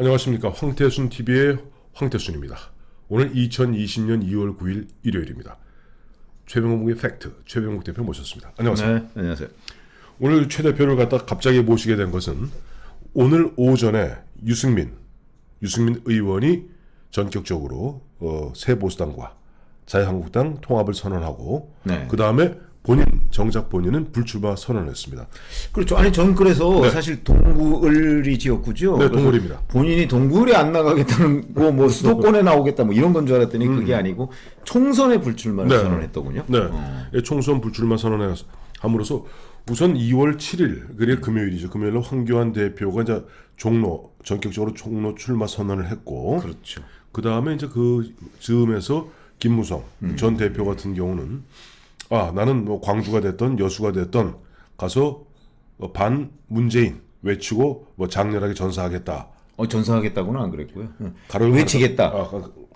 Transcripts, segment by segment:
안녕하십니까. 황태순 TV의 황태순입니다. 오늘 2020년 2월 9일 일요일입니다. 최병욱의 팩트, 최병욱 대표 모셨습니다. 안녕하세요. 네, 안녕하세요. 오늘 최 대표를 갖다 갑자기 모시게 된 것은 오늘 오전에 유승민 의원이 전격적으로 새 보수당과 자유한국당 통합을 선언하고 네. 그 다음에 정작 본인은 불출마 선언했습니다. 그렇죠. 아니 저는 그래서 사실 동구을이 지역구죠. 네, 동구을입니다. 본인이 동구을에 안 나가겠다는 거, 뭐 수도권에 나오겠다, 뭐 이런 건 줄 알았더니 그게 아니고 총선에 불출마를 선언했더군요. 네, 총선 불출마 선언함으로써 우선 2월 7일, 그게 금요일이죠. 금요일에 황교안 대표가 이제 전격적으로 종로 출마 선언을 했고, 그렇죠. 그 다음에 이제 그 즈음에서 김무성 전 대표 같은 경우는 나는 뭐 광주가 됐던 여수가 됐던 가서 반 문재인 외치고 뭐 장렬하게 전사하겠다. 전사하겠다고는 안 그랬고요. 가로를 외치겠다.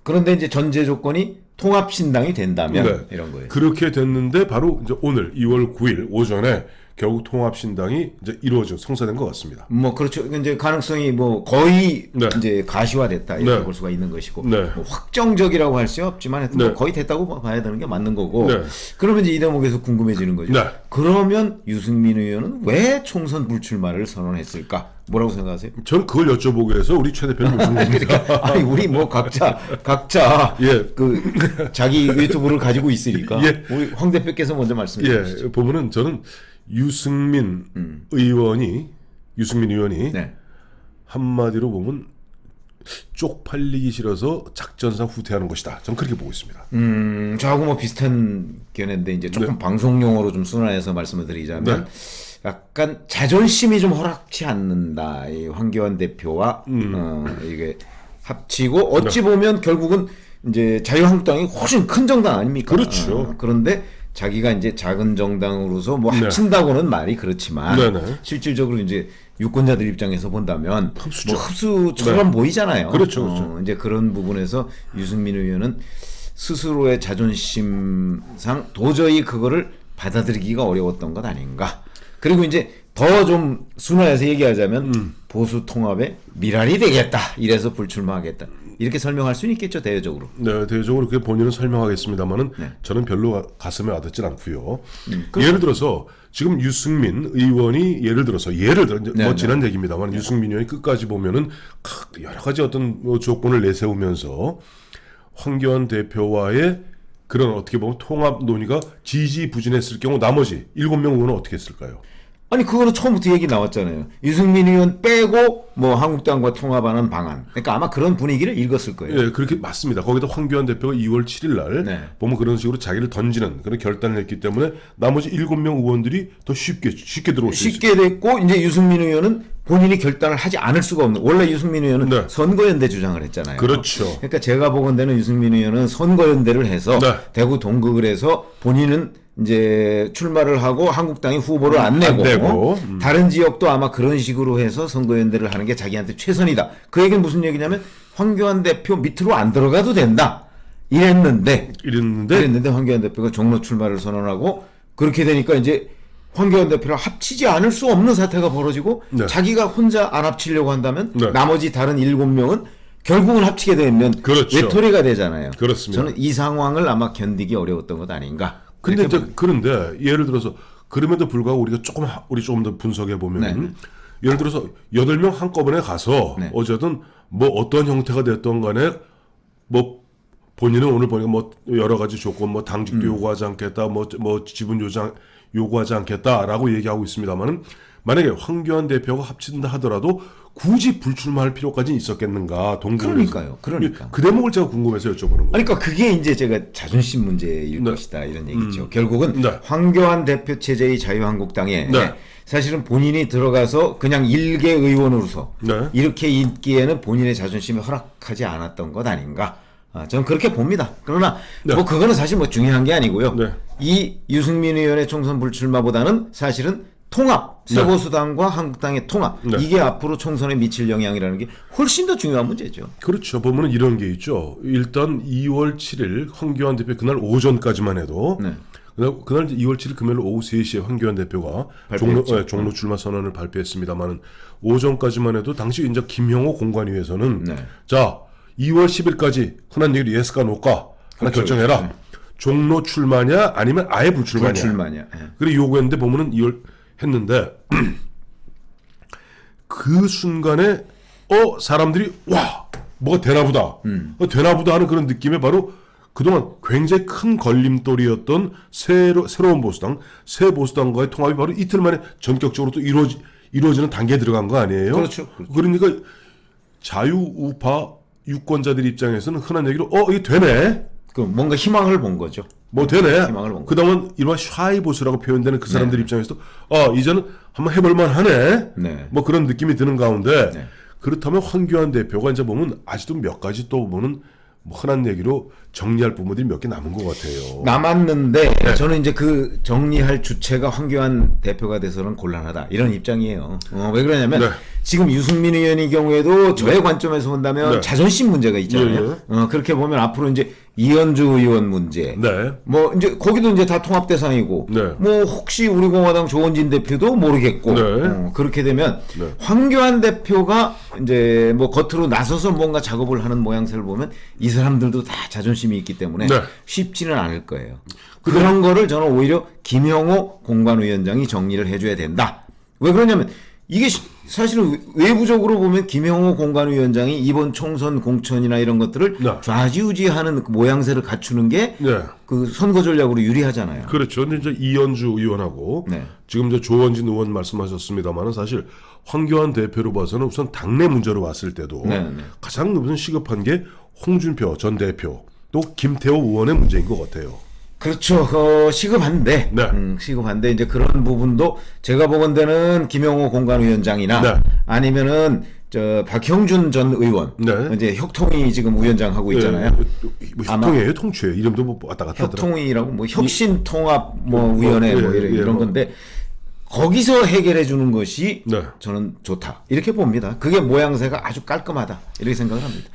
그런데 이제 전제 조건이 통합신당이 된다면 이런 거예요. 그렇게 됐는데 바로 이제 오늘 2월 9일 오전에 결국 통합신당이 이제 성사된 것 같습니다. 뭐 그렇죠. 이제 가능성이 뭐 거의 이제 가시화됐다 이렇게 볼 수가 있는 것이고 뭐 확정적이라고 할 수 없지만 하여튼 뭐 거의 됐다고 봐야 되는 게 맞는 거고. 그러면 이제 이 대목에서 궁금해지는 거죠. 그러면 유승민 의원은 왜 총선 불출마를 선언했을까? 뭐라고 생각하세요? 저는 그걸 여쭤보기 위해서 우리 최 대표님 모신 겁니다. 그러니까 아니 우리 뭐 각자 그 자기 유튜브를 가지고 있으니까 우리 황 대표께서 먼저 말씀해 주시죠. 보면은 저는 유승민 의원이 한마디로 보면 쪽팔리기 싫어서 작전상 후퇴하는 것이다. 저는 그렇게 보고 있습니다. 저하고 뭐 비슷한 견해인데 이제 조금 방송 용어로 좀 순화해서 말씀을 드리자면 약간 자존심이 좀 허락치 않는다. 이 황교안 대표와 이게 합치고 어찌 보면 결국은 이제 자유한국당이 훨씬 큰 정당 아닙니까? 그렇죠. 그런데 자기가 이제 작은 정당으로서 뭐 합친다고는 말이 그렇지만 실질적으로 이제 유권자들 입장에서 본다면 뭐 흡수처럼 보이잖아요. 그렇죠. 이제 그런 부분에서 유승민 의원은 스스로의 자존심상 도저히 그거를 받아들이기가 어려웠던 것 아닌가. 그리고 이제 더 좀 순화해서 얘기하자면 보수 통합에 미랄이 되겠다. 이래서 불출마하겠다. 이렇게 설명할 수는 있겠죠, 대외적으로. 네, 대외적으로 그게 본인은 설명하겠습니다만은 저는 별로 가슴에 와닿진 않고요. 예를 들어서 지금 유승민 의원이 예를 들어 지난 얘기입니다만 유승민 의원이 끝까지 보면은 여러 가지 어떤 조건을 내세우면서 황교안 대표와의 그런 어떻게 보면 통합 논의가 지지부진했을 경우 나머지 7명 의원은 어떻게 했을까요? 아니 그거는 처음부터 얘기 나왔잖아요. 유승민 의원 빼고 뭐 한국당과 통합하는 방안. 그러니까 아마 그런 분위기를 읽었을 거예요. 예, 그렇게 맞습니다. 거기다 황교안 대표가 2월 7일 날 보면 그런 식으로 자기를 던지는 그런 결단을 했기 때문에 나머지 7명 의원들이 더 쉽게 들어올 수 있습니다. 쉽게 됐고 이제 유승민 의원은 본인이 결단을 하지 않을 수가 없는. 원래 유승민 의원은 선거연대 주장을 했잖아요. 그렇죠. 그러니까 제가 보건대는 유승민 의원은 선거연대를 해서 대구 동극을 해서 본인은 이제 출마를 하고 한국당이 후보를 안 내고 다른 지역도 아마 그런 식으로 해서 선거연대를 하는 게 자기한테 최선이다. 그 얘기는 무슨 얘기냐면 황교안 대표 밑으로 안 들어가도 된다. 이랬는데 황교안 대표가 종로 출마를 선언하고 그렇게 되니까 이제 황교안 대표랑 합치지 않을 수 없는 사태가 벌어지고 자기가 혼자 안 합치려고 한다면 나머지 다른 7명은 결국은 합치게 되면 외톨이가 되잖아요. 그렇습니다. 저는 이 상황을 아마 견디기 어려웠던 것 아닌가. 그런데 예를 들어서 그럼에도 불구하고 우리가 조금 더 분석해 보면 예를 들어서 8명 한꺼번에 가서 어쨌든 뭐 어떤 형태가 됐던 간에 뭐 본인은 오늘 보니까 뭐 여러 가지 조건 뭐 당직도 요구하지 않겠다 뭐 지분 요구하지 않겠다라고 얘기하고 있습니다만은 만약에 황교안 대표가 합친다 하더라도 굳이 불출마할 필요까지는 있었겠는가? 그러니까. 그 대목을 제가 궁금해서 여쭤보는 거예요. 그러니까 그게 이제 제가 자존심 문제일 것이다 이런 얘기죠. 결국은 황교안 대표 체제의 자유한국당에 사실은 본인이 들어가서 그냥 일개 의원으로서 이렇게 있기에는 본인의 자존심이 허락하지 않았던 것 아닌가? 저는 그렇게 봅니다. 그러나 뭐 그거는 사실 뭐 중요한 게 아니고요. 이 유승민 의원의 총선 불출마보다는 사실은 통합, 새보수당과 한국당의 통합 이게 앞으로 총선에 미칠 영향이라는 게 훨씬 더 중요한 문제죠. 그렇죠. 보면은 이런 게 있죠. 일단 2월 7일 황교안 대표 그날 오전까지만 해도 그날 2월 7일 금요일 오후 3시에 황교안 대표가 종로 출마 선언을 발표했습니다만 오전까지만 해도 당시 이제 김형호 공관위에서는 자 2월 10일까지 흔한 얘기로 예스가 노가 하나 결정해라. 종로 출마냐 아니면 아예 불출마냐. 그리고 요구했는데 보면은 2월 했는데 그 순간에 사람들이 와 뭐가 되나보다 되나보다 하는 그런 느낌에 바로 그동안 굉장히 큰 걸림돌이었던 새로운 보수당 새 보수당과의 통합이 바로 이틀 만에 전격적으로 또 이루어지는 단계에 들어간 거 아니에요? 그렇죠. 그러니까 자유우파 유권자들 입장에서는 흔한 얘기로 이게 되네. 그 뭔가 희망을 본 거죠. 뭐 되네. 희망을 본 그다음은 일반 샤이 보수라고 표현되는 그 사람들 입장에서도 이제는 한번 해볼만 하네. 뭐 그런 느낌이 드는 가운데 그렇다면 황교안 대표가 이제 보면 아직도 몇 가지 또 보면은 뭐 흔한 얘기로 정리할 부분들이 몇 개 남은 것 같아요. 남았는데 저는 이제 그 정리할 주체가 황교안 대표가 돼서는 곤란하다 이런 입장이에요. 왜 그러냐면 지금 유승민 의원의 경우에도 저의 관점에서 본다면 자존심 문제가 있잖아요. 그렇게 보면 앞으로 이제 이현주 의원 문제, 뭐 이제 거기도 이제 다 통합 대상이고, 뭐 혹시 우리 공화당 조원진 대표도 모르겠고, 그렇게 되면 황교안 대표가 이제 뭐 겉으로 나서서 뭔가 작업을 하는 모양새를 보면 이 사람들도 다 자존심이 있기 때문에 쉽지는 않을 거예요. 그런 거를 저는 오히려 김형호 공관위원장이 정리를 해줘야 된다. 왜 그러냐면 이게 사실은 외부적으로 보면 김형호 공관위원장이 이번 총선 공천이나 이런 것들을 좌지우지하는 그 모양새를 갖추는 게 그 선거 전략으로 유리하잖아요. 그렇죠. 근데 이제 이현주 의원하고 지금 이제 조원진 의원 말씀하셨습니다만은 사실 황교안 대표로 봐서는 우선 당내 문제로 왔을 때도 가장 우선 시급한 게 홍준표 전 대표 또 김태호 의원의 문제인 것 같아요. 그렇죠. 시급한데, 시급한데 이제 그런 부분도 제가 보건대는 김영호 공관위원장이나 아니면은 박형준 전 의원, 이제 혁통위 지금 위원장 하고 있잖아요. 뭐 혁통이에요, 통치예요. 이름도 뭐 왔다 갔다 하더라고요. 혁통위라고 뭐 혁신통합 뭐 위원회 뭐 이런 건데. 거기서 해결해 주는 것이 저는 좋다 이렇게 봅니다. 그게 모양새가 아주 깔끔하다 이렇게 생각을 합니다.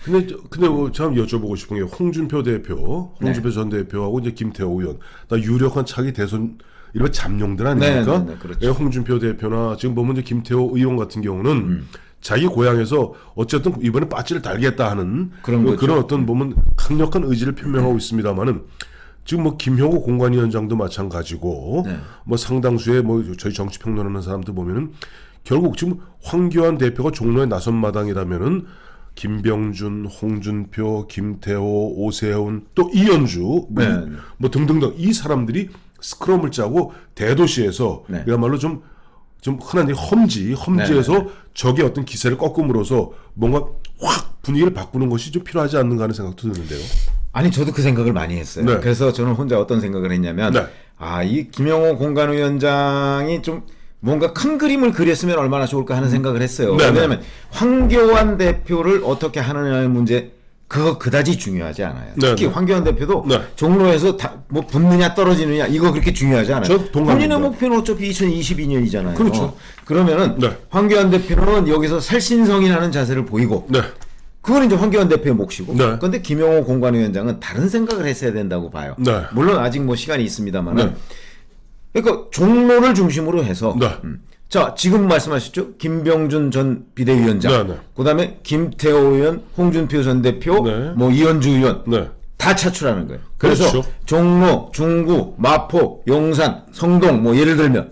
근데 뭐 참 여쭤보고 싶은 게 홍준표 전 대표하고 이제 김태호 의원 다 유력한 차기 대선 이런 잠룡들 아닙니까? 그렇죠. 홍준표 대표나 지금 보면 이제 김태호 의원 같은 경우는 자기 고향에서 어쨌든 이번에 빠지를 달겠다 하는 그런 어떤 보면 강력한 의지를 표명하고 있습니다만은. 지금 뭐 김형호 공관위원장도 마찬가지고 뭐 상당수의 뭐 저희 정치 평론하는 사람들 보면은 결국 지금 황교안 대표가 종로에 나선 마당이라면은 김병준, 홍준표, 김태호, 오세훈 또 이현주 뭐 등등등 이 사람들이 스크럼을 짜고 대도시에서 그야말로 좀 흔한 험지에서 적의 어떤 기세를 꺾음으로써 뭔가 확 분위기를 바꾸는 것이 좀 필요하지 않는가 하는 생각도 드는데요. 아니 저도 그 생각을 많이 했어요. 그래서 저는 혼자 어떤 생각을 했냐면 이 김영호 공관위원장이 좀 뭔가 큰 그림을 그렸으면 얼마나 좋을까 하는 생각을 했어요. 왜냐하면 황교안 대표를 어떻게 하느냐의 문제 그거 그다지 중요하지 않아요. 특히 황교안 대표도 종로에서 뭐 붙느냐 떨어지느냐 이거 그렇게 중요하지 않아요. 본인의 목표는 어차피 2022년이잖아요. 그렇죠. 그러면은 황교안 대표는 여기서 살신성인하는 자세를 보이고 그건 이제 황교안 대표의 몫이고. 그런데 김영호 공관위원장은 다른 생각을 했어야 된다고 봐요. 물론 아직 뭐 시간이 있습니다만은. 그러니까 종로를 중심으로 해서. 자, 지금 말씀하셨죠? 김병준 전 비대위원장. 그다음에 김태호 의원, 홍준표 전 대표, 뭐 이현주 의원. 다 차출하는 거예요. 그래서 종로, 중구, 마포, 용산, 성동 뭐 예를 들면.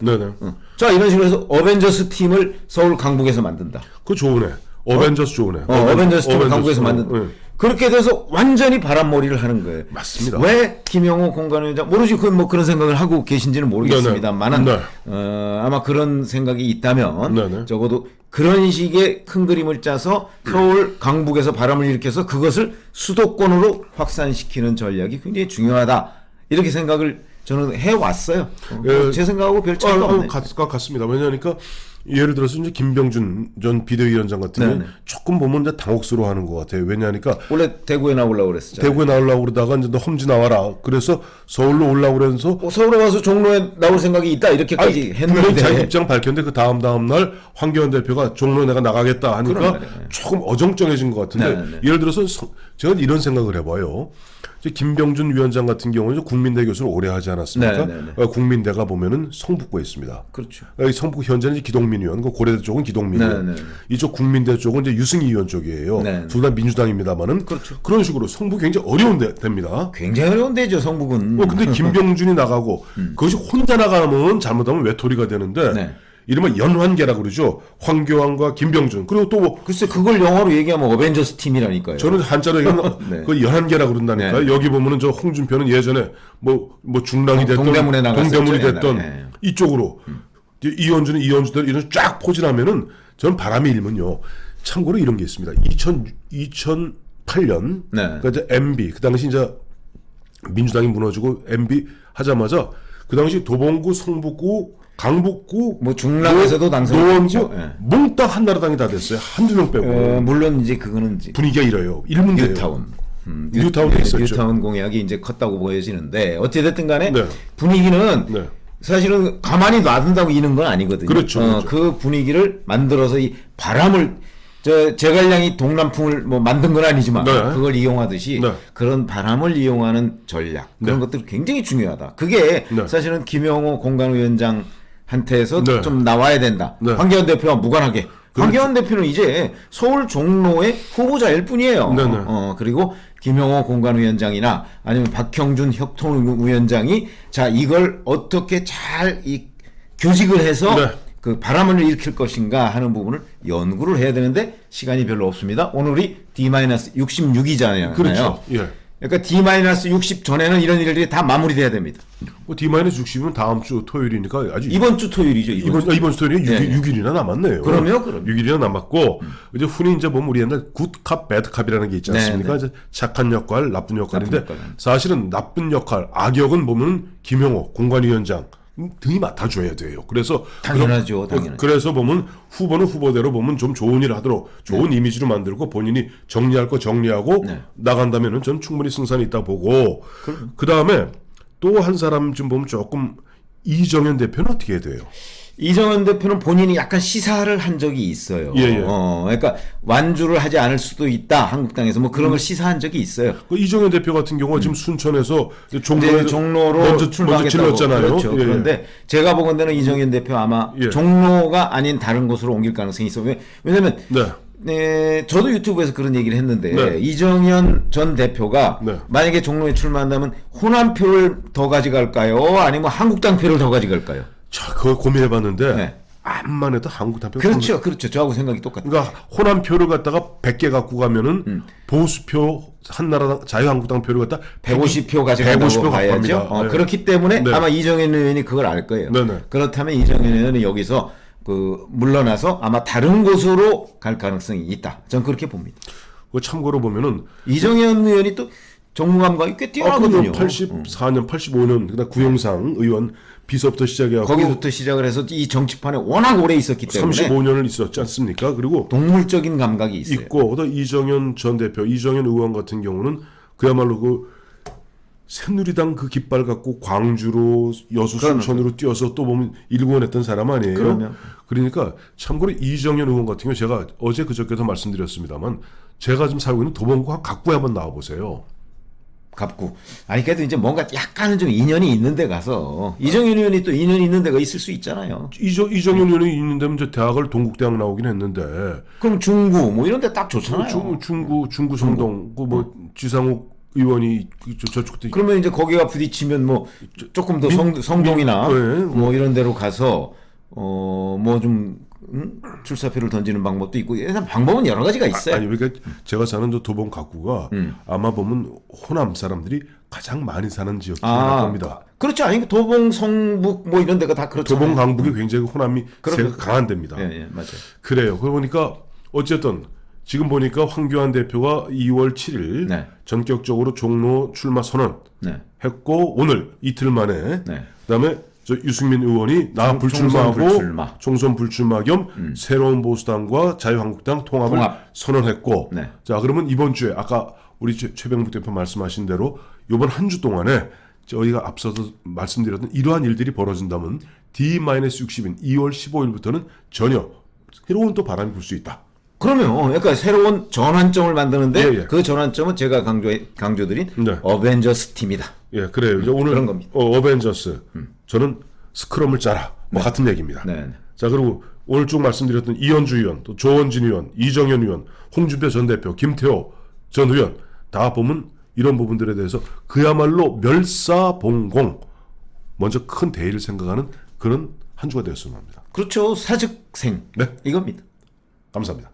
자, 이런 식으로 해서 어벤져스 팀을 서울 강북에서 만든다. 그거 좋으네. 어벤져스 좋으네. 어벤져스 팀을 강북에서 만든다. 그렇게 돼서 완전히 바람몰이를 하는 거예요. 맞습니다. 왜 김영호 공관위원장 모르지 뭐 그런 생각을 하고 계신지는 모르겠습니다만은 아마 그런 생각이 있다면 적어도 그런 식의 큰 그림을 짜서 서울 강북에서 바람을 일으켜서 그것을 수도권으로 확산시키는 전략이 굉장히 중요하다 이렇게 생각을 저는 해왔어요. 제 생각하고 별 차이가 없네. 같습니다. 왜냐하니까 예를 들어서 이제 김병준 전 비대위원장 같은 경우는 조금 보면 이제 당혹스러워하는 것 같아요. 왜냐하니까 원래 대구에 나오려고 그랬었잖아요. 대구에 나오려고 그러다가 이제 너 험지 나와라. 그래서 서울로 오려고 그래서 서울에 와서 종로에 나올 생각이 있다 이렇게까지 했는데 자기 입장 밝혔는데 그 다음 날 황교안 대표가 종로에 내가 나가겠다 하니까 조금 어정쩡해진 것 같은데 예를 들어서 제가 이런 생각을 해봐요. 이제 김병준 위원장 같은 경우는 국민대 교수를 오래 하지 않았습니까? 국민대가 보면은 성북구에 있습니다. 그렇죠. 성북 현재는 이제 기동민 의원, 그 고려대 쪽은 기동민 의원, 이쪽 국민대 쪽은 이제 유승희 의원 쪽이에요. 둘 다 민주당입니다만은 그렇죠. 그런 식으로 성북 굉장히 어려운 데입니다. 굉장히 어려운 데죠, 성북은. 근데 김병준이 나가고 그것이 혼자 나가면 잘못하면 외톨이가 되는데. 이름은 연환계라고 그러죠. 황교안과 김병준. 그리고 또 뭐 글쎄 그걸 영어로 얘기하면 어벤져스 팀이라니까요. 저는 한자로 얘기하면 그 연환계라고 그런다니까요. 여기 보면은 저 홍준표는 예전에 뭐 중랑이 됐던 동대문이 됐던 이쪽으로 이현주는 이현주대로 이런 쫙 포진하면은 저는 바람이 일면요. 참고로 이런 게 있습니다. 2008년 그러니까 이제 MB 그 당시 이제 민주당이 무너지고 MB 하자마자 그 당시 도봉구, 성북구, 강북구, 뭐 중랑에서도 노원구, 몽땅 한나라당이 다 됐어요. 한두 명 빼고. 물론 이제 그거는 분위기가 이래요. 일문제예요. 뉴타운 있었죠. 뉴타운 공약이 이제 컸다고 보여지는데 어찌 됐든 간에 분위기는 사실은 가만히 놔둔다고 이는 건 아니거든요. 그렇죠. 그 분위기를 만들어서 이 바람을 제갈량이 동남풍을 뭐 만든 건 아니지만 그걸 이용하듯이 그런 바람을 이용하는 전략 그런 것들이 굉장히 중요하다. 그게 사실은 김영호 공관위원장한테서 좀 나와야 된다. 황교안 대표와 무관하게. 황교안 대표는 이제 서울 종로의 후보자일 뿐이에요. 그리고 김영호 공관위원장이나 아니면 박형준 혁통위원장이 자 이걸 어떻게 잘 교직을 해서 그 바람을 일으킬 것인가 하는 부분을 연구를 해야 되는데 시간이 별로 없습니다. 오늘이 D-66이잖아요. 그렇죠. 그러니까 D-60 전에는 이런 일들이 다 마무리돼야 됩니다. D-60이면 다음 주 토요일이니까 아주 이번 주 토요일이죠. 이번 주 토요일이 6일이나 남았네요. 그럼요. 6일이나 남았고 이제 흔히 이제 보면 우리 옛날 굿캅, 배드캅이라는 게 있지 않습니까? 이제 착한 역할, 나쁜 역할인데 사실은 나쁜 역할, 악역은 보면 김영호 공관위원장 등이 맡아줘야 돼요. 그래서 당연하죠. 그래서 보면 후보는 후보대로 보면 좀 좋은 일을 하도록 좋은 이미지로 만들고 본인이 정리할 거 정리하고 나간다면은 전 충분히 승산이 있다 보고 그 다음에 또 한 사람 좀 보면 조금 이정현 대표는 어떻게 해야 돼요? 이정현 대표는 본인이 약간 시사를 한 적이 있어요. 그러니까 완주를 하지 않을 수도 있다. 한국당에서 뭐 그런 걸 시사한 적이 있어요. 이정현 대표 같은 경우가 지금 순천에서 종로로 먼저 출마하겠다고. 찔렀잖아요. 그렇죠. 그런데 제가 보건대는 이정현 대표 아마 종로가 아닌 다른 곳으로 옮길 가능성이 있어요. 왜냐하면 저도 유튜브에서 그런 얘기를 했는데 이정현 전 대표가 만약에 종로에 출마한다면 호남표를 더 가져갈까요? 아니면 한국당 표를 더 가져갈까요? 그거 고민해봤는데 암만 해도 한국당 표. 그렇죠. 저하고 생각이 똑같아요. 그러니까 호남표를 갖다가 100개 갖고 가면은 보수표 한나라당 자유한국당 표를 갖다 150표 가져간다고 봐야죠. 그렇기 때문에 아마 이정현 의원이 그걸 알 거예요. 그렇다면 이정현 의원은 여기서 물러나서 아마 다른 곳으로 갈 가능성이 있다. 저는 그렇게 봅니다. 참고로 보면은 이정현 의원이 또 정무감각이 꽤 뛰어나거든요. 84년, 85년 그다음 구영상 의원 비서부터 시작해서 거기부터 시작을 해서 이 정치판에 워낙 오래 있었기 때문에 35년을 있었지 않습니까? 그리고 동물적인 감각이 있어요. 있고 또 이정현 전 대표, 이정현 의원 같은 경우는 그야말로 그 새누리당 그 깃발 갖고 광주로 여수 순천으로 뛰어서 또 보면 일구원했던 사람 아니에요. 그러니까 참고로 이정현 의원 같은 경우 제가 어제 그저께도 말씀드렸습니다만 제가 지금 살고 있는 도봉구 갑구에 한번 나와보세요. 갑구. 아니 그래도 이제 뭔가 약간은 좀 인연이 있는 데 가서 이정현 의원이 또 인연이 있는 데가 있을 수 있잖아요. 이정현 의원이 있는 데면 저 대학을 동국대학 나오긴 했는데 그럼 중구 뭐 이런 데 딱 좋잖아요. 중구 성동 그 뭐 지상욱 의원이 저쪽도 그러면 이제 거기가 부딪히면 뭐 조금 더 성동이나 뭐 이런 데로 가서 뭐 좀 출사표를 던지는 방법도 있고 일단 방법은 여러 가지가 있어요. 아니 그러니까 제가 사는 저 도봉 갑구가 아마 보면 호남 사람들이 가장 많이 사는 지역이 될 겁니다. 그렇죠. 아니 도봉 성북 뭐 이런 데가 다 그렇죠. 도봉 강북이 굉장히 호남이 세가 강한 데입니다. 맞아요. 그래요. 그러고 보니까 어쨌든 지금 보니까 황교안 대표가 2월 7일 전격적으로 종로 출마 선언 했고 오늘 이틀 만에 그다음에 저 유승민 의원이 불출마하고 총선 불출마 겸 새로운 보수당과 자유한국당 통합을 선언했고 자 그러면 이번 주에 아까 우리 최병묵 대표 말씀하신 대로 이번 한 주 동안에 저희가 앞서서 말씀드렸던 이러한 일들이 벌어진다면 D-60인 2월 15일부터는 전혀 새로운 또 바람이 불 수 있다. 그러면 그러니까 새로운 전환점을 만드는데 예, 예. 그 전환점은 제가 강조드린 네. 어벤져스 팀이다. 예, 그래요. 오늘 그런 겁니다. 어벤져스 저는 스크럼을 짜라. 뭐 같은 얘기입니다. 네. 자, 그리고 오늘 쭉 말씀드렸던 이현주 의원, 또 조원진 의원, 이정현 의원, 홍준표 전 대표, 김태호 전 의원 다 보면 이런 부분들에 대해서 그야말로 멸사봉공 먼저 큰 대의를 생각하는 그런 한 주가 되었으면 합니다. 그렇죠. 사즉생 네. 이겁니다. 감사합니다.